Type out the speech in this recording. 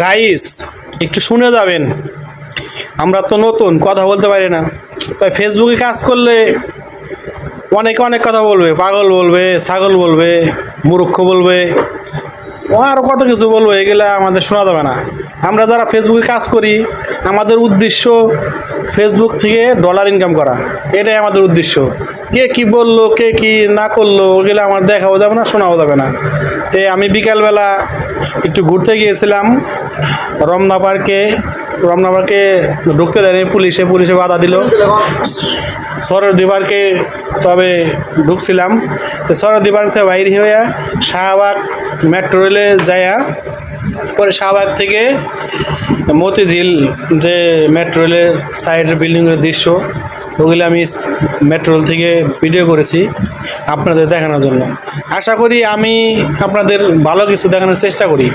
Guys, একটু শুনে যাবেন। আমরা তো নতুন, কথা বলতে পারি না। তাই ফেসবুকে কাজ করলে অনেকে অনেক কথা বলবে, পাগল বলবে, ছাগল বলবে, মূর্খ বলবে, ও আরও কত কিছু বলবো। এগুলা আমাদের শোনা যাবে না। আমরা যারা ফেসবুকে কাজ করি, আমাদের উদ্দেশ্য ফেসবুক থেকে ডলার ইনকাম করা, এটাই আমাদের উদ্দেশ্য। কে কি বললো, কে কি না করলো, ওগুলো আমার দেখাও যাবে না, শোনাও যাবে না। তো আমি বিকালবেলা একটু ঘুরতে গিয়েছিলাম রমনা পার্কে। রমনা পার্কে ঢুকতে দেয়নি পুলিশে বাধা দিল। সরোদ্দি পার্কে তবে ঢুকছিলাম। তো সরোদ্দি পার্ক থেকে বাইরে হইয়া শাহবাগ মেট্রো রেলে যাইয়া পরে শাহবাগ থেকে মতিঝিল যে মেট্রো রেলের সাইডের বিল্ডিংয়ের দৃশ্য, ওগুলো আমি মেট্রো রেল থেকে ভিডিও করেছি আপনাদের দেখানোর জন্য। আশা করি আমি আপনাদের ভালো কিছু দেখানোর চেষ্টা করি।